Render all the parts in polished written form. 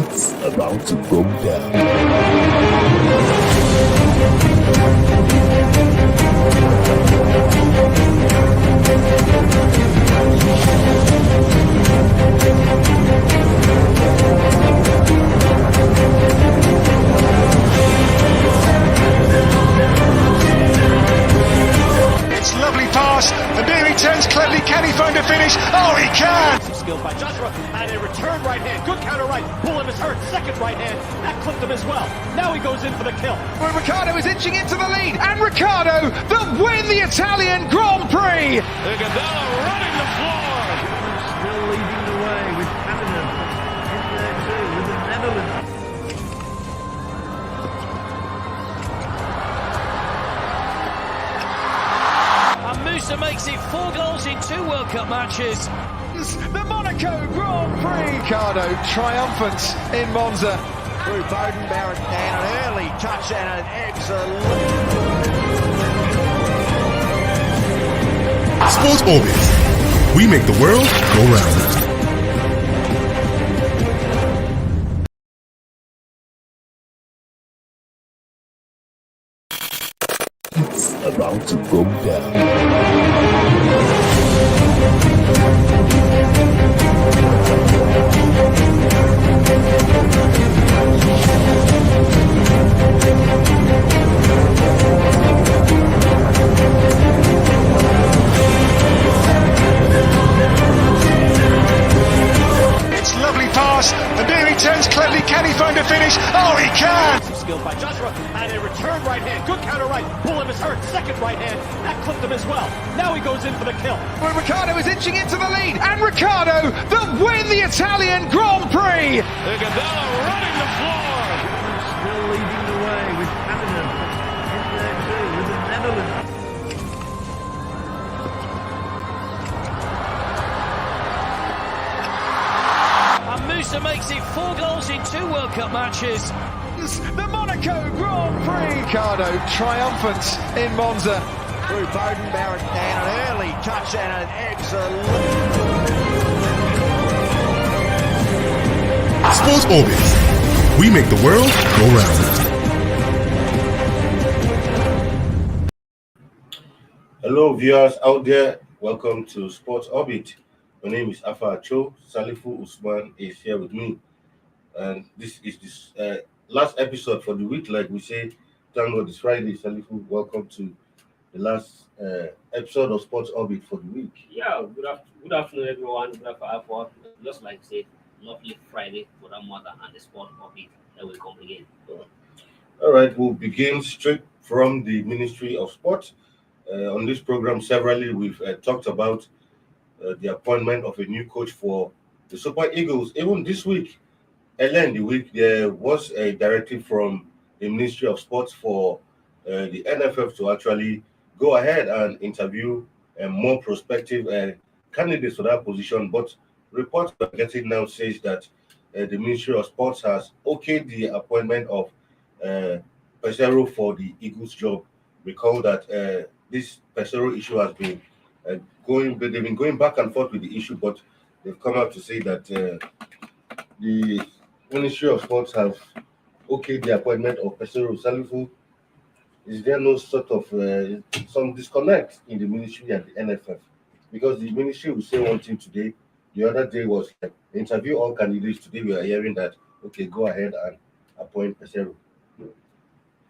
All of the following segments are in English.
It's about to go down. It's lovely pass, and there he turns cleverly. Can he find a finish? Oh, he can! Some skill by Joshua, and a return right hand. Good counter right. Bullen is hurt. Second right hand. That clipped him as well. Now he goes in for the kill. Well, Ricciardo is inching into the lead, and Ricciardo that win the Italian Grand Prix! Iguodala running the floor. Still leading the way with Canada in there too with the Netherlands. And Musa makes it 4 goals in 2 World Cup matches. The Monaco Grand Prix! Ricciardo triumphant in Monza. Through Bowden Barrett and an early touch and an excellent. Sports Orbit. We make the world go round. It's about to go down. It's lovely pass, and there he turns cleverly. Can he find a finish? Oh, he can! Some skill by Joshua, and a return right hand. Good counter right. Bullen is hurt. Second right hand. That clipped him as well. Now he goes in for the kill. Well, Ricciardo is inching into the lead, and Ricciardo that win the Italian Grand Prix! Iguodala running the floor. Still leading the way with Canada in there too with the Netherlands. And Musa makes it 4 goals in 2 World Cup matches. The Monaco Grand Prix! Ricciardo triumphant in Monza. Through Bowden Barrett and an early touch and an excellent. Sports Orbit. We make the world go round. Hello, viewers out there. Welcome to Sports Orbit. My name is Afa Acho. Salifu Usman is here with me, and this is this last episode for the week. Like we say, thank God it's Friday. Salifu, welcome to the last episode of Sports Orbit for the week. Yeah, good afternoon, everyone. Good afternoon. Just like I said, lovely Friday for that matter and the sport of it that will come again. All right, we'll begin straight from the Ministry of Sport. On this program, severally, we've talked about the appointment of a new coach for the Super Eagles. Even this week, earlier in the week, there was a directive from the Ministry of Sports for the NFF to actually go ahead and interview more prospective candidates for that position. But reports we're getting now says that the Ministry of Sports has okayed the appointment of Peseiro for the Eagles job. Recall that this Peseiro issue has been they've been going back and forth with the issue, but they've come out to say that the Ministry of Sports have okayed the appointment of Peseiro. Salifu, is there no sort of some disconnect in the ministry and the NFF? Because the ministry will say one thing today, the other day was interview all candidates. Today we are hearing that, okay, go ahead and appoint Peseiro.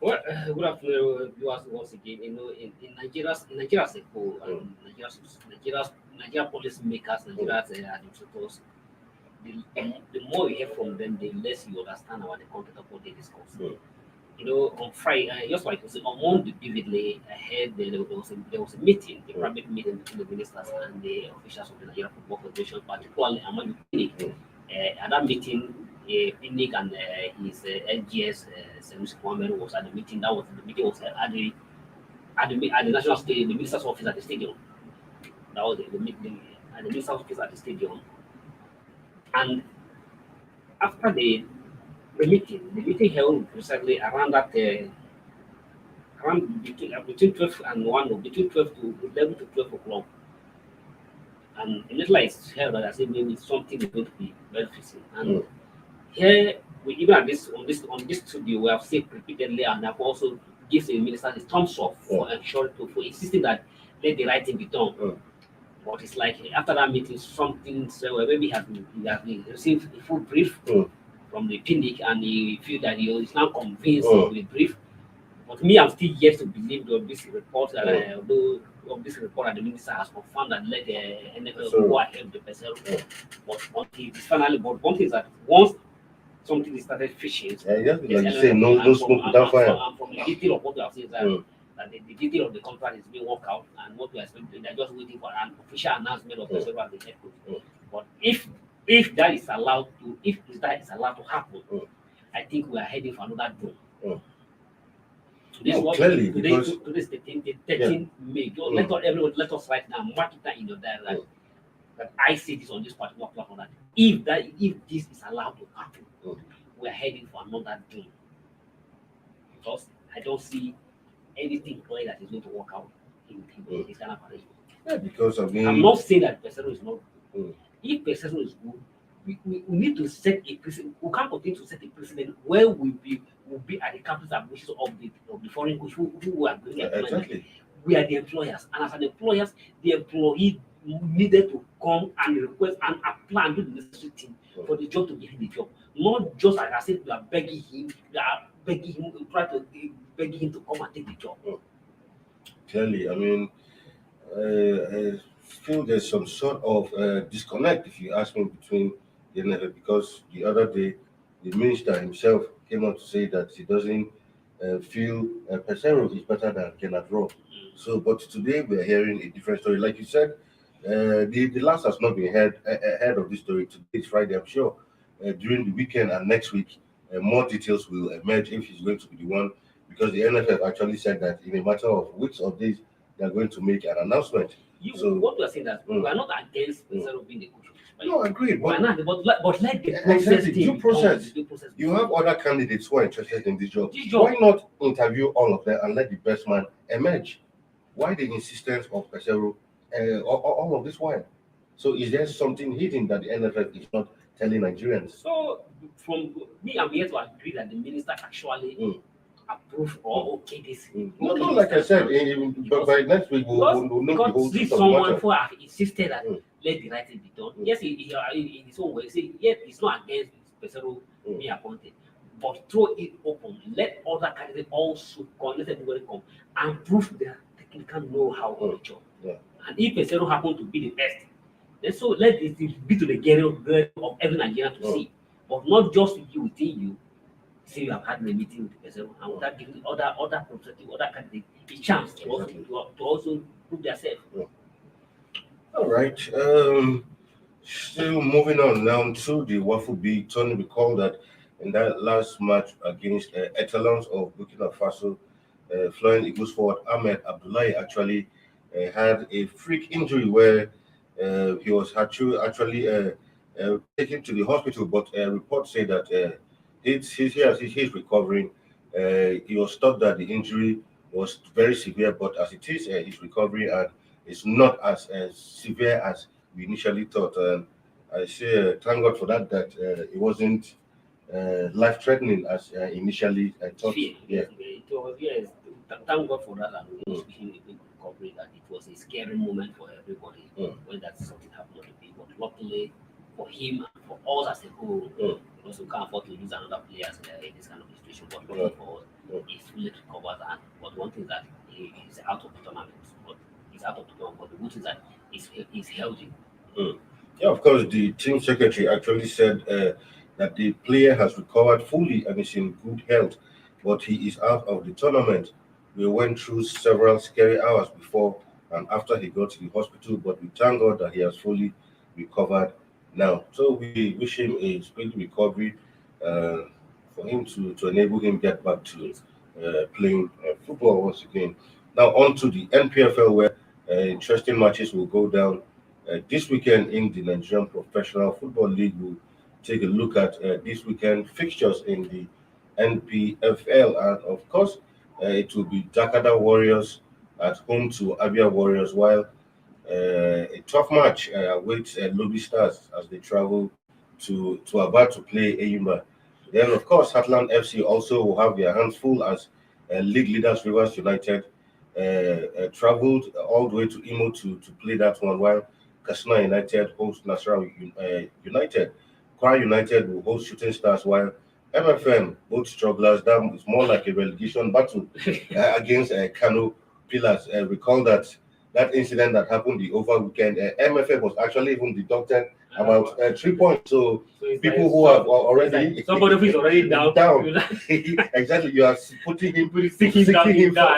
Well, good afternoon, viewers once again. You know, in Nigeria as a whole, Nigeria policy makers, Nigeria's administrators, the more you hear from them, the less you understand about the content of what they discuss. You know, on Friday, just like you said, on Monday, vividly, I heard there was a meeting, a private meeting between the ministers and the officials of the Nigeria Football Federation, particularly among the Pinnick. At that meeting, Pinnick and his LGS, Senusi Kwame, was at the meeting. The meeting was at the national stadium, the minister's office at the stadium. That was the meeting at the minister's office at the stadium. And after the meeting held precisely around that around between 12 and 1 or between 12 to 11 to 12 o'clock. And immediately I heard that I said maybe something is going to be beneficial. And here we even at this on this studio we have said repeatedly, and I've also given the minister the thumbs up for ensuring for insisting that let the right thing be done. But it's like after that meeting, something so maybe he has received a full brief from the clinic, and he feel that he is now convinced with the brief. But me, I'm still yet to believe of this report that of this report that the minister has confirmed that let the NFL go ahead with the Peseiro. But until it is finally, but one thing is that once something is started fishing, like you say, no smoke without fire. And from the detail of what we have seen is that the detail of the contract is being worked out, and what we are expecting, they're just waiting for an official announcement of Peseiro as the head coach. But if that is allowed to happen, I think we are heading for another doom. Clearly, today because is the 13th May. Let us right now mark it down in your diary that I say this on this particular platform that if this is allowed to happen, we are heading for another doom. Because I don't see anything clear that is going to work out in this kind of arrangement. Yeah, because I'm not saying that Peseiro is not good. If Peseiro is good, we need to set a precedent. We can't continue to set a precedent where will be at the campus ambitions of the foreign coach who are doing employment. Exactly. We are the employers, and as an employers, the employee needed to come and request and apply and do the necessary thing for the job to get the job. Not just like I said, we are begging him, begging him to come and take the job. Clearly, I mean, I feel there's some sort of disconnect, if you ask me, between the NFL, because the other day the minister himself came out to say that he doesn't feel Peseiro is better than Kenneth Rowe. So, but today we're hearing a different story. Like you said, the last has not been heard ahead of this story. Today is Friday, I'm sure. During the weekend and next week, more details will emerge if he's going to be the one, because the NFL actually said that in a matter of weeks or days, they are going to make an announcement. What we are saying that we are not against Peseiro being the coach. No, agreed. But let the process due process. You have other candidates who are interested in this job. Why not interview all of them and let the best man emerge? Why the insistence of Peseiro all of this while? So is there something hidden that the NFL is not telling Nigerians? So from me, I'm here to agree that the minister actually approved or okay this. No, like I said, but by next week we'll know the whole truth of the matter. Someone who have insisted that let the right thing be done. Yes, he in his own way say yes, it's not against Peseiro being appointed, but throw it open. Let other candidates also come. Let everybody come and prove their technical know-how on the job. And if Peseiro happen to be the best, then so let it be to the gathering of every Nigerian to see, but not just you within you. Say you have had a meeting with Peseiro, and without giving other prospective, other candidates a chance to also prove themselves. All right. Still moving on now to the Waffle B. Tony, recall that in that last match against Etalons of Burkina Faso, Flying Eagles forward Ahmed Abdullahi actually had a freak injury where he was actually taken to the hospital, but reports say that he's recovering. He was thought that the injury was very severe, but as it is, he's recovering and it's not as severe as we initially thought. I say thank God for that it wasn't life-threatening as initially I thought. Thank God for that, and we wish him a big recovery. That it was a scary moment for everybody when that something happened to the people. But luckily for him and for us as a whole, because we can't afford to lose another player in this kind of situation. But luckily for us, he's fully recovered. But one thing that he's out of the tournament. He's out of the tournament. But the good thing is that he's healthy. Yeah, of course, the team secretary actually said that the player has recovered fully and is in good health, but he is out of the tournament. We went through several scary hours before and after he got to the hospital, but we thank God that he has fully recovered now. So we wish him a speedy recovery for him to enable him get back to playing football once again. Now on to the NPFL, where interesting matches will go down this weekend in the Nigerian Professional Football League. We'll take a look at this weekend fixtures in the NPFL, and of course it will be Dakada Warriors at home to Abia Warriors, while a tough match awaits Lobby Stars as they travel to Aba to play Eyimba. Then, of course, Heartland FC also will have their hands full as league leaders Rivers United traveled all the way to Imo to play that one, while Katsina United host Nasarawa United. Kwara United will host Shooting Stars, while MFM, both strugglers. That is more like a relegation battle against Kano Pillars. Recall that incident that happened the over weekend. MFM was actually even deducted about 3 points. So people who have already somebody who is already down. Exactly, you are putting him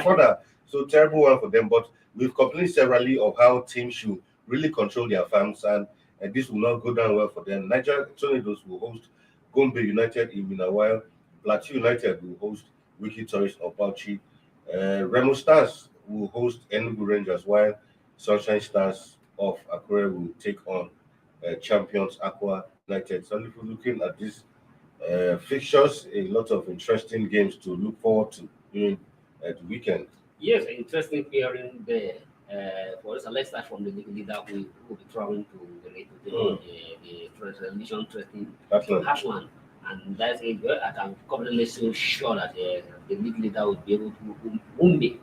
further. So terrible one for them. But we've complained severally of how teams should really control their fans, and this will not go down well for them. Niger Tornadoes will host Gombe United in Minna, while Plateau United will host Wiki Tourist of Bauchi. Remo Stars will host Enugu Rangers, while Sunshine Stars of Akure will take on champions Aqua United. So if we're looking at these fixtures, a lot of interesting games to look forward to during the weekend. Yes, interesting hearing there. For us, let's start from the leader who will be traveling to the transition threatening Heartland. And that's it. I can confidently so sure that the league leader will be able to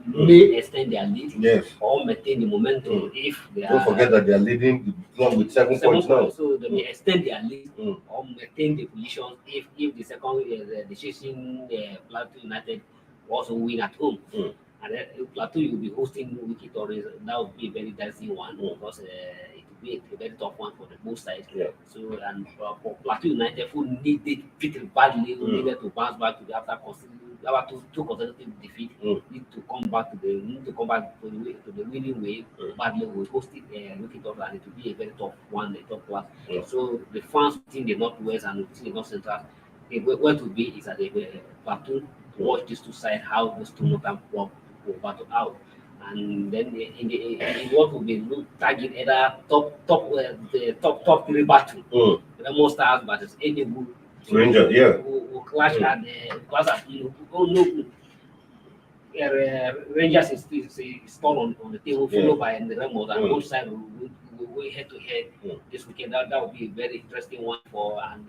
may extend their lead, yes, or maintain the momentum if they don't forget that they are leading the club with 7 points now. So they may extend their lead or maintain the position if the second the chasing Plateau United also win at home. And then Plateau will be hosting Wiki Torres. That would be a very dicey one because it will be a very tough one for the both sides. Yeah. So and for Plateau United, who needed pretty badly, who needed to bounce back to the after two consecutive defeat, need to come back to the winning way. Badly will host it Wiki Torres, and it will be a very tough one, a tough class. So the fans within the Northwest and within the North Central, where to be is at the Plateau. Watch these two sides, how those two Northern clubs will battle out, and then in what will be target either top 3 battle. Remo Stars versus Enugu Rangers, who clash at the class at Rangers is still on the table, followed by the Remo, and both sides will head to head this weekend. That will be a very interesting one for and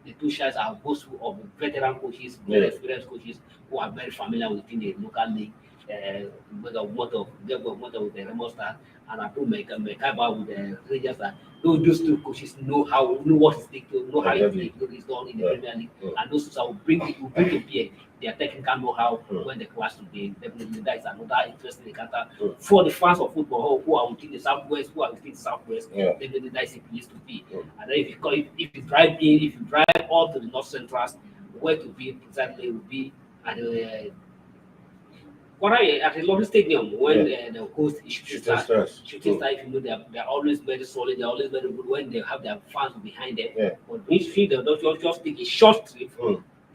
the two sides are both of veteran coaches, very experienced coaches who are very familiar within the local league. With the Remo Stars and Abdul Mekaba with the Rangers. Those two coaches know what is taken, know how it is done in the Premier League, and those two will bring to bear their technical know-how when they clash today. Definitely, that is another interesting encounter for the fans of football who are within the Southwest, Definitely, that is a place to be. And then if you drive all to the North Central, where to be precisely will be at a lovely stadium when the host is Shooting Stars. Shooting Stars, if you know, they're always very solid, they're always very good when they have their fans behind them. But each field, they don't just take a short trip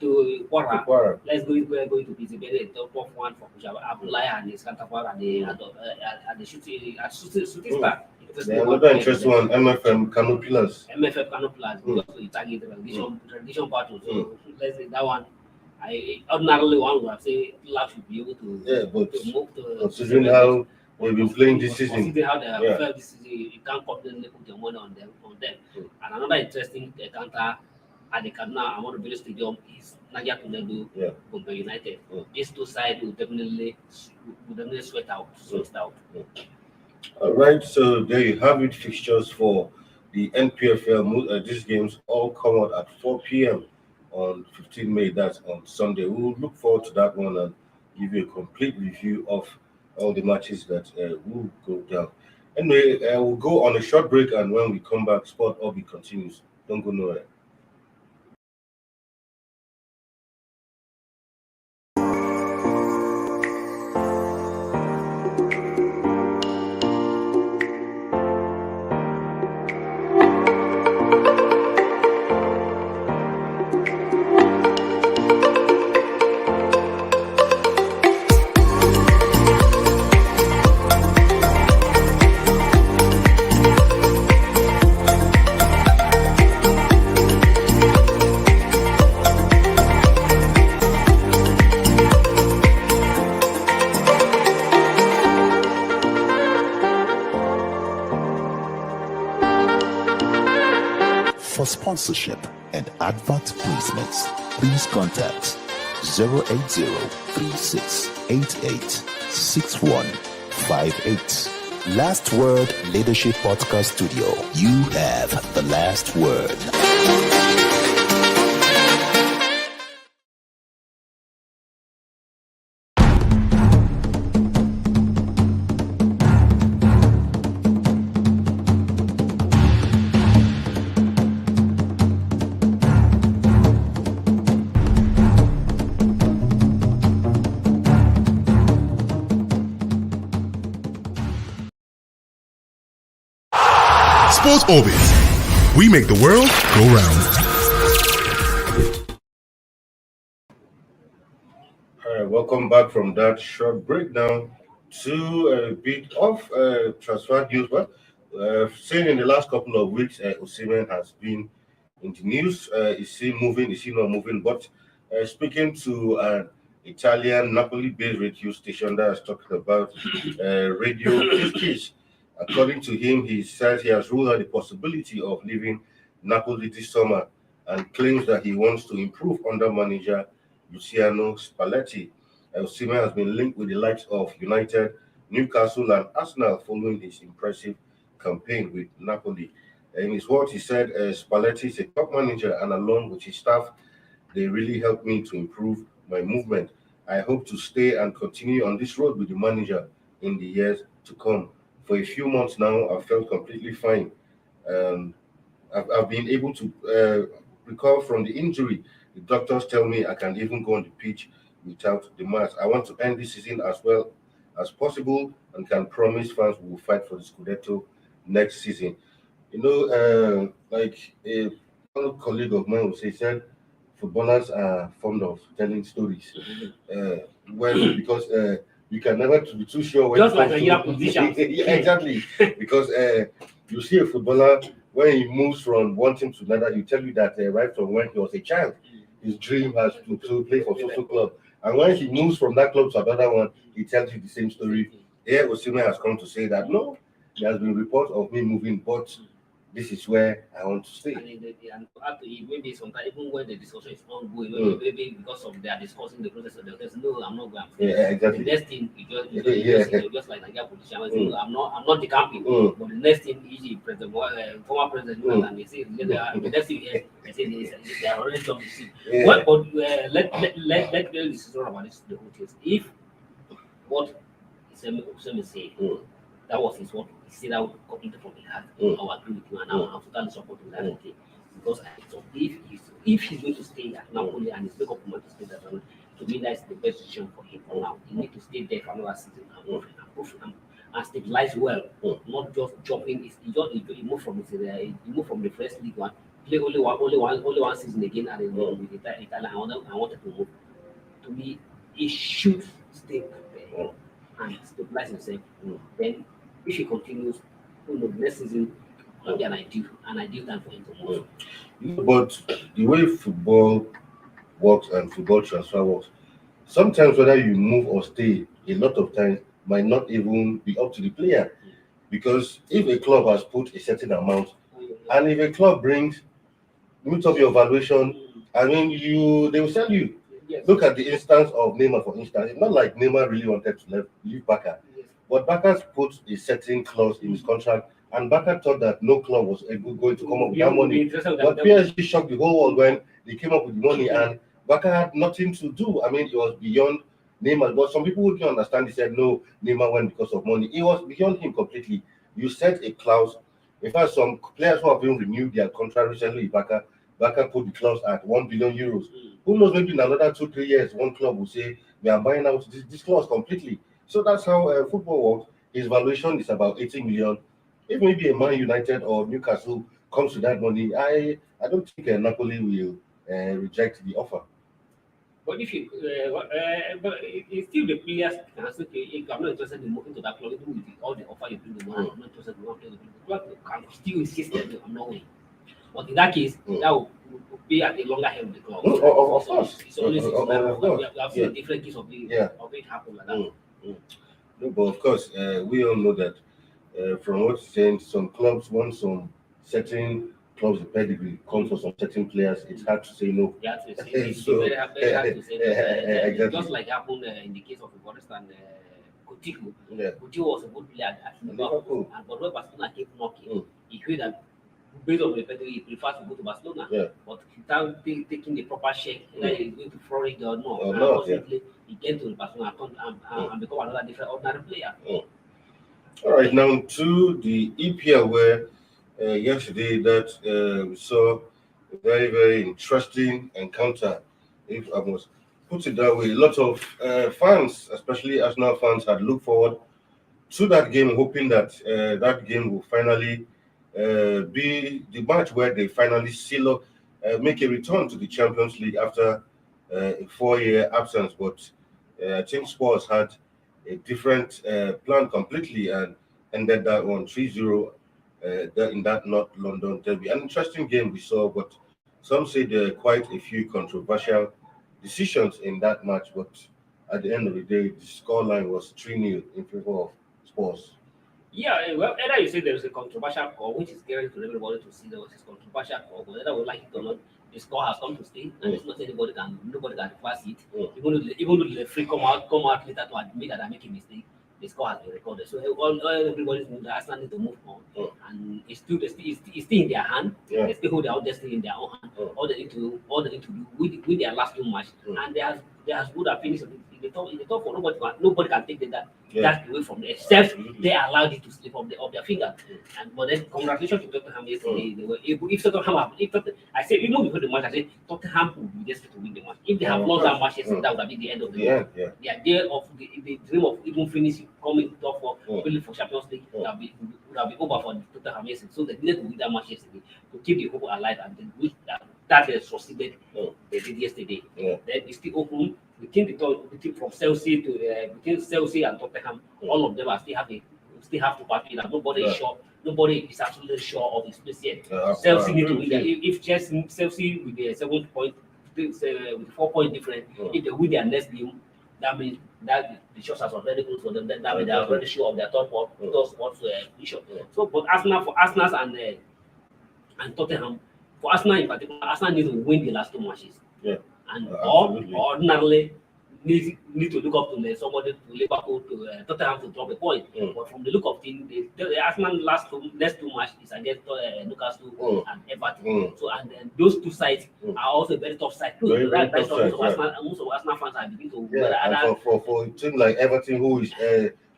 to Kwara. We're going to be the very tough one for Abdullah and his counterpart at the Shooting Stars. Another interesting one, MFM Kano Pillars. MFM Kano Pillars, we target the relegation battle. So let's say that one. I ordinarily one would have said Lab should be able to move to considering how we've been playing this season. Considering how they have felt this season, you can't confidently put your money on them. And another interesting encounter at the Kaduna Amadu Stadium is Niger Tornadoes Gombe United. These two sides will definitely sweat out. All right, so there you have it. Fixtures for the NPFL. These games all come out at 4 p.m. on 15 May, that's on Sunday. We will look forward to that one and give you a complete review of all the matches that will go down. Anyway, we'll go on a short break, and when we come back, Sport Obi continues. Don't go nowhere. sponsorship, and advert placements, please contact 080-3688-6158. Last Word Leadership Podcast Studio. You have the last word. Sports Orbit. We make the world go round. All right, welcome back from that short break now to a bit of transfer news. But saying in the last couple of weeks, Osimhen has been in the news. Is he moving? Is he not moving? But speaking to an Italian Napoli-based radio station that is talking about radio Fixtures. According to him, he says he has ruled out the possibility of leaving Napoli this summer and claims that he wants to improve under manager Luciano Spalletti. Osimhen has been linked with the likes of United, Newcastle, and Arsenal following his impressive campaign with Napoli. In his words, he said, Spalletti is a top manager, and along with his staff, they really helped me to improve my movement. I hope to stay and continue on this road with the manager in the years to come. For a few months now, I felt completely fine. I've been able to recover from the injury. The doctors tell me I can even go on the pitch without the mask. I want to end this season as well as possible and can promise fans we will fight for the Scudetto next season. You know, like a colleague of mine would say, said footballers are fond of telling stories. Because you can never be too sure when just like a year position. Yeah, exactly. Because you see a footballer when he moves from one team to another, he tell you that right from when he was a child, his dream has to play for social club. And when he moves from that club to another one, he tells you the same story. Here, Osimhen has come to say that no, there has been reports of me moving, but this is where I want to stay. And maybe sometimes even when the discussion is ongoing, maybe because of they are discussing the process of the case, no, I'm not going. Yeah, exactly. The next thing you just like Nigeria politician, no, I'm not the campaign. But the next thing is the former president, and they say the next thing they say they are already done the thing. Well, but let the decision about this the whole case. If what Sam is saying, that was his word. He said that would completely from the heart. I will agree with you, and I'm totally supporting that. Okay, because if he's going to stay at Napoli and he's make up mind to stay there, to me that's the best decision for him for now. He needs to stay there for another season and stabilize well, not just jumping. He moved from the first league one, play only one season again, and then with Italian. I wanted to move. To me, he should stay there and stabilize himself. Then, if he continues, next season will be an ideal time for him to move. But the way football works and football transfer works, sometimes whether you move or stay, a lot of times might not even be up to the player. Because if a club has put a certain amount, and if a club brings meet up your valuation, I mean they will sell you. Yes. Look at the instance of Neymar, for instance. It's not like Neymar really wanted to leave Barca. Yes. But Barca put a certain clause in his contract, and Barca thought that no club was going to come up with that money. But PSG shocked the whole world when they came up with the money, and Barca had nothing to do. I mean, it was beyond Neymar. But some people who didn't understand, they said, no, Neymar went because of money. It was beyond him completely. You set a clause. In fact, some players who have been renewed their contract recently, Barca put the clause at 1 billion euros. Who knows, maybe in another 2-3 years, one club will say, we are buying out this clause completely. So that's how football works. His valuation is about 80 million. If maybe a Man United or Newcastle comes to that money, I don't think Napoli will reject the offer. But if you, but it's still the players can say, okay, I'm not interested in moving to that club, even with all the offer you bring the money, I'm not interested in moving to the club. Can still insist that I'm not winning. But in that case, that will be at the longer end of the club. Of course. It's always we have seen different cases of it happen like that. No, but of course, we all know that from what you're saying, some clubs want some certain clubs, the pedigree comes for some certain players. It's hard to say no. Yeah, to say it's So, very hard to say that. exactly. Just like happened in the case of Forest and Coutinho. Yeah. Coutinho was a good player at Liverpool, and but when Barcelona kept knocking, he knew that based on the pedigree, he prefers to go to Barcelona. Yeah. But without taking the proper check, whether he's going to Florida or not, Or not, he came to Barcelona and become another different ordinary player. All right, now to the EPL, where yesterday that we saw a very, very interesting encounter, if I must put it that way. A lot of fans, especially Arsenal fans, had looked forward to that game, hoping that that game will finally be the match where they finally seal up, make a return to the Champions League after a 4-year absence. But I think Spurs had a different plan completely and ended that one 3-0 in that North London derby. An interesting game we saw, but some say there are quite a few controversial decisions in that match. But at the end of the day, the scoreline was 3-0 in favor of Spurs. Yeah, well, either you say there is a controversial call, which is scary to everybody to see there was a controversial call, but whether we like it or not, the score has come to stay, and it's not nobody can reverse it. Even though the referee come out later to admit that I make a mistake, the score has been recorded. So everybody's moved. Arsenal need to move on, and it's still in their hand. Yeah. They still hold their own destiny in their own hand. All they need to do with their last 2 matches, and they have good at finishing in the top four. Nobody can take that away from them, except they allowed it to slip off their finger. But then congratulations to Tottenham yesterday. They were able. If Tottenham I said even before the match, I said Tottenham would be destined to win the match. If they have lost that match yesterday, that would have been the end of the match. The idea of the dream of even finishing coming top four, really for Champions League would have been over for Tottenham yesterday. So they needed to win that match yesterday to keep the hope alive, and then which that they succeeded. They did yesterday. Then it's still open between the team from Chelsea to between Chelsea and Tottenham. All of them are still have to battle that nobody is sure. Nobody is absolutely sure of his place yet. Chelsea need to win that. If Chelsea with the 7 point, with 4 point difference, if they win their next game, that means that the shots are already close for them. Then that means they are already sure of their third spot position. So, but Arsenal and Tottenham, for Arsenal in particular, Arsenal needs to win the last 2 matches. And ordinarily need to look up to somebody to Liverpool to Tottenham to drop a point. But from the look of things, the Arsenal next 2 matches is against Newcastle and Everton. So and then those 2 sides are also very tough sides too. Most of Arsenal fans are beginning to for a team like Everton, who is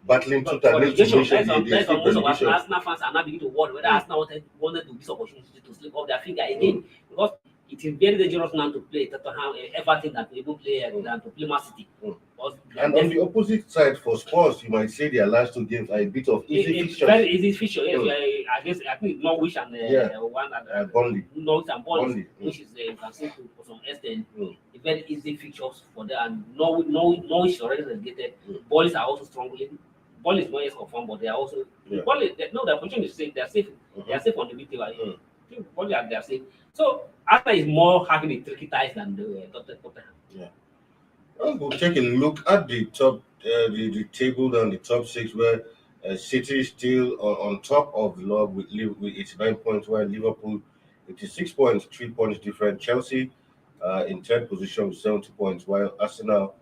battling to most of Arsenal fans are now beginning to worry whether Arsenal wanted to this opportunity to slip off their finger again, because it is very dangerous now to play Tottenham, Everton than to even play than to play Man City. And on the opposite side for Spurs, you might say their last 2 games are a bit of easy fixtures. Very easy fixture. I think Norwich and one and Burnley. Norwich and Burnley, which is you can say to some extent a very easy fixtures for them. And Norwich is already relegated. Burnley are also struggling. Burnley is not yet confirmed, but they are also Burnley. The position is safe. They are safe. They are safe on the mid table. Burnley they are safe. So Arsenal is more having a tricky ties than the Tottenham. We'll take a look at the top, the table down the top 6, where City is still on top of the log with 89 points, while Liverpool 86 points, 3 points different. Chelsea in 10th position with 70 points, while Arsenal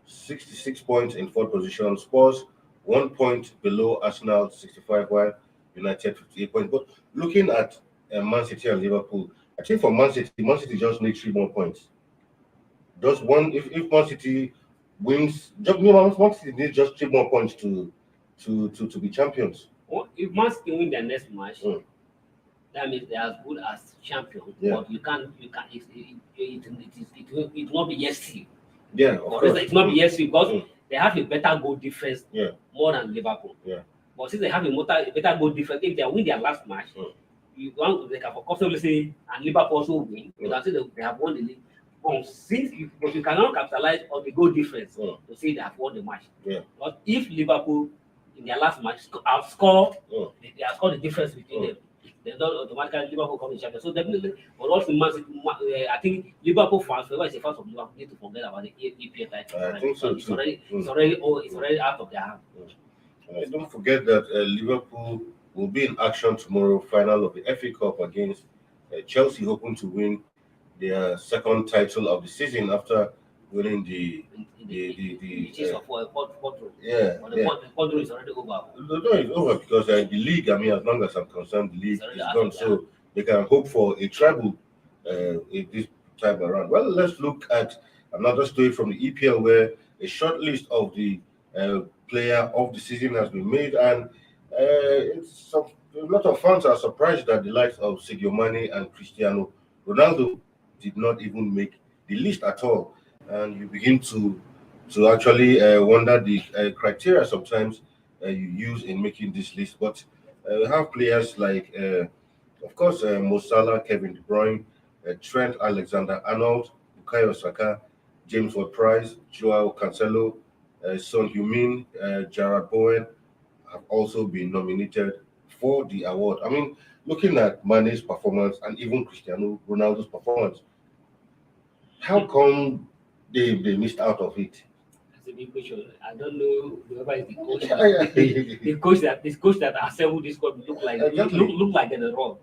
66 points in 4th position. Spurs 1 point below Arsenal 65, while United 58 points. But looking at Man City and Liverpool, I think for Man City just needs 3 more points. Just one. If Man City wins, Man City needs just 3 more points to be champions. Well, if Man City win their next match, that means they're as good as champion. But you can't. It will not be yesterday. Of course. It will not be yesterday because they have a better goal difference more than Liverpool. But since they have a better goal difference, if they win their last match. They can comfortably say, and Liverpool also win. You can say they have won the league. But you cannot capitalize on the goal difference to say they have won the match. But if Liverpool in their last match outscore, they have scored the difference between them. They don't automatically Liverpool come in champion. So definitely, but also I think Liverpool fans, whoever is a fan of Liverpool, need to forget about the EPL title. I think so too. It's already out of their hand. Don't forget that Liverpool will be in action tomorrow, final of the FA Cup against Chelsea hoping to win their second title of the season after winning the chase of fourth row. yeah, But the fourth row is already over. No, it's over because the league, I mean, as long as I'm concerned, the league is gone. So they can hope for a treble this time around. Well, let's look at another story from the EPL where a short list of the player of the season has been made, and a lot of fans are surprised that the likes of Sadio Mane and Cristiano Ronaldo did not even make the list at all. And you begin to actually wonder the criteria sometimes you use in making this list. But we have players like, of course, Mo Salah, Kevin De Bruyne, Trent Alexander-Arnold, Bukayo Saka, James Ward-Prowse, Joao Cancelo, Son Heung-min, Jarrod Bowen have also been nominated for the award. I mean, looking at Mane's performance and even Cristiano Ronaldo's performance, how come they missed out of it? That's a big question. I don't know whoever is the coach. the coach that assembled this squad look like they're wrong.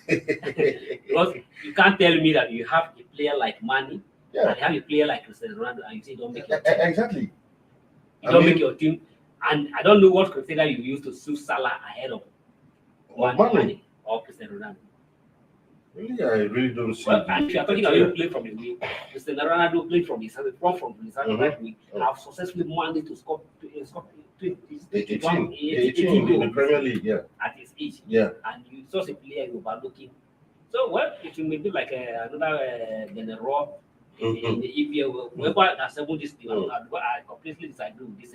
Because you can't tell me that you have a player like Mane and you have a player like Cristiano Ronaldo and you say don't make your team. Exactly. You don't make your team. And I don't know what criteria you use to sue Salah ahead of Mane or Cristiano Ronaldo. Really, I really don't see. Well, and if you are talking about him playing from the wing, Cristiano Ronaldo played from his right wing, have successfully managed to score 18 in the Premier League, at his age. Yeah. And you saw a player you overlooking. So, well, it will be like another General in the EPL. Whoever assembled this team, I completely disagree with this.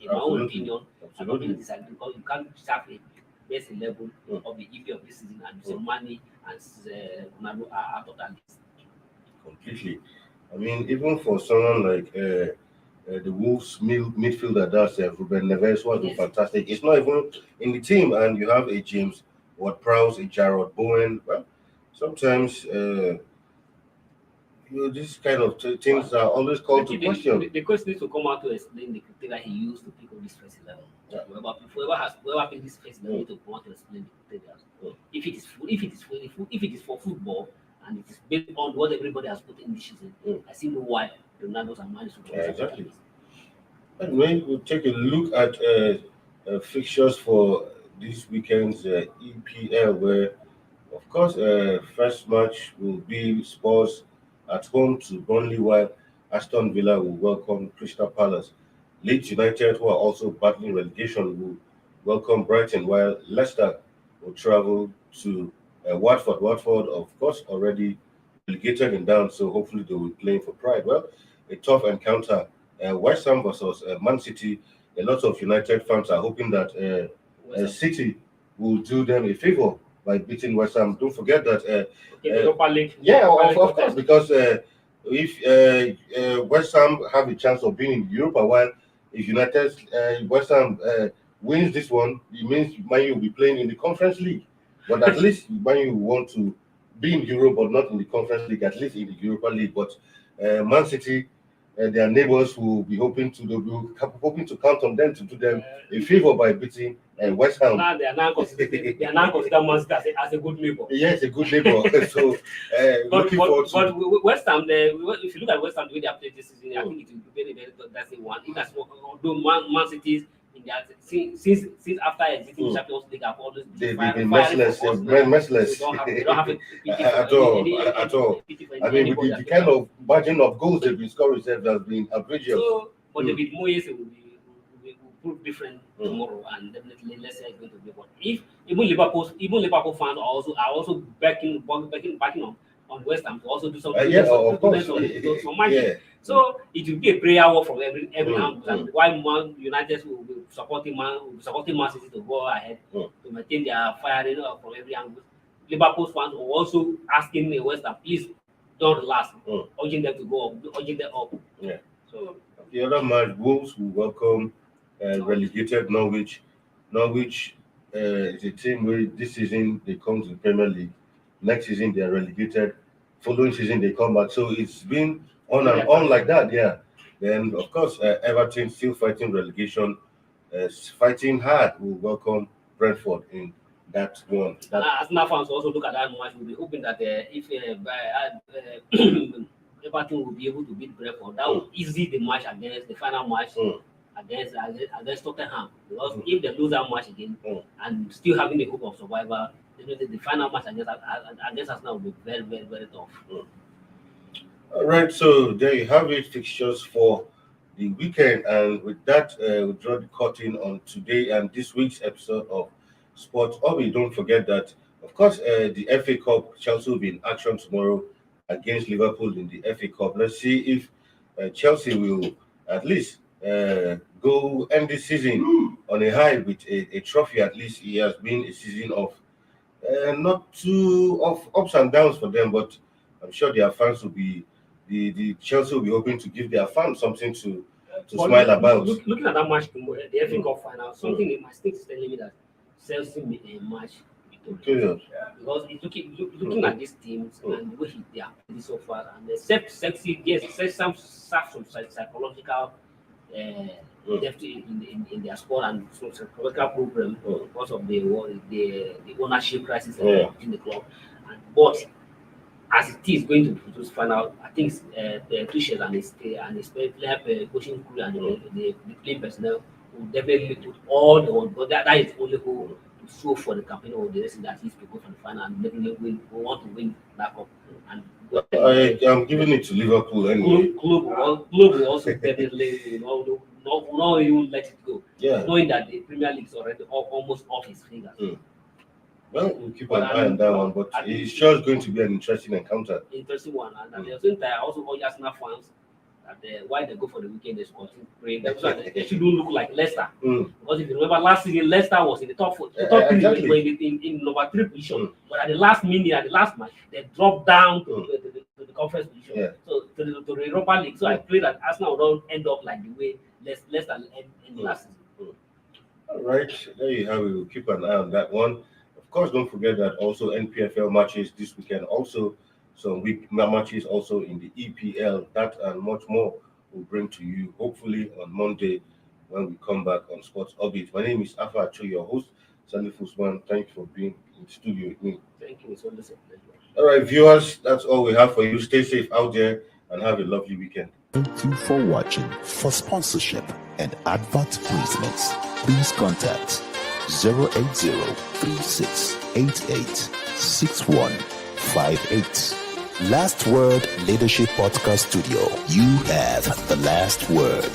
In my own opinion, I completely disagree because you can't have a best 11 of the EPL of this season and so Mane and Ronaldo are out of that list. Completely. I mean, even for someone like the Wolves midfielder, that's Ruben Neves, was fantastic. It's not even in the team, and you have a James Ward-Prowse, a Jarrod Bowen. Well, sometimes this kind of things are always called to question. The coach needs to come out to explain the criteria he used to pick up this first 11. Yeah. Whoever picked this first 11 needs to come out to explain the criteria. If it is for football and it is based on what everybody has put in this season, I see no why Ronaldo's and Mane should exactly. Anyway, we'll take a look at fixtures for this weekend's EPL, where, of course, first match will be Spurs at home to Burnley, while Aston Villa will welcome Crystal Palace. Leeds United, who are also battling relegation, will welcome Brighton, while Leicester will travel to Watford. Watford, of course, already relegated and down, so hopefully they will be playing for pride. Well, a tough encounter. West Ham versus Man City. A lot of United fans are hoping that City will do them a favor by beating West Ham. Don't forget that. Of course, because if West Ham have a chance of being in Europa, while if West Ham wins this one, it means Man U will be playing in the Conference League. But at least Man U want to be in Europe, but not in the Conference League, at least in the Europa League. But Man City, their neighbors will be hoping to count on them to do them a favor by beating West Ham. Now they are now considered Man City as a good neighbor. Yes, a good neighbor. So looking forward to. But West Ham, if you look at West Ham the way they have played this season, I think it will be very, very good. That's the one. Although Man City's in their since after exiting Champions League, have always been merciless. They don't have at all. I mean, with the kind of margin of goals they've been scoring has been outrageous. So, but David Moyes will prove different tomorrow, and definitely Leicester is going to be one. If even Liverpool fans are also backing on West Ham to also do something. Of course. Some magic. So it will be a prayer war from every angle. And why Man United will be supporting Man City to go ahead to maintain their firing from every angle. Liverpool fans are also asking the West Ham, please don't relax, urging them to go up, urging them up. Yeah. So the other match, Wolves will welcome relegated Norwich. Norwich is a team where this season they come to the Premier League. Next season they are relegated. Following season they come back. So it's been on and on like that, Then of course Everton still fighting relegation, fighting hard will welcome Brentford in that one. Arsenal fans also look at that match. We'll be hoping that if Everton will be able to beat Brentford, that will easy the match against the final match against Tottenham. Because if they lose that match again and still having the hope of survival, the final match against Arsenal will be very, very, very tough. All right, so there you have it, fixtures for the weekend, and with that, we draw the curtain on today and this week's episode of Sports Orbit. Don't forget that, of course, the FA Cup, Chelsea will be in action tomorrow against Liverpool in the FA Cup. Let's see if Chelsea will at least go end this season on a high with a trophy. At least it has been a season of not too of ups and downs for them, but I'm sure their fans will be the Chelsea will be hoping to give their fans something to smile about. Looking at that match tomorrow, the FA Cup final, something in my state is telling me that Chelsea made a match. Because it's looking at these teams and the way they are playing so far, and the sexy, yes, some psychological depth in their squad and some psychological problem because of the ownership crisis in the club. But as it is going to produce final, I think the Tuchel and his player coaching crew and the playing personnel will definitely put all the one. But that is only who to show for the campaign of the rest that is to go for the final and definitely win. We want to win that cup. And I'm giving it to Liverpool anyway. Club will also definitely not even let it go. Yeah. Knowing that the Premier League is already almost off his fingers. Well, we'll keep an eye on that one, but it's sure going to be an interesting encounter. Interesting one, and at the same time, I also urge Arsenal fans that why they go for the weekend, they should continue praying. They shouldn't look like Leicester. Because if you remember last season, Leicester was in the top 3, in number 3 position. But at the last minute, at the last match, they dropped down to the conference position. So to the Europa League. So I pray that Arsenal don't end up like the way Leicester ended last season. All right, there you have it. We'll keep an eye on that one. Of course, don't forget that also NPFL matches this weekend. Also, some week matches also in the EPL. That and much more will bring to you hopefully on Monday when we come back on Sports Orbit. My name is Afa Acho, your host, Salif Usman. Thank you for being in the studio with me. Thank you. So listen. All right, viewers, that's all we have for you. Stay safe out there and have a lovely weekend. Thank you for watching. For sponsorship and advert placements, please contact 080-3688-6158. Last Word Leadership Podcast Studio. You have the last word.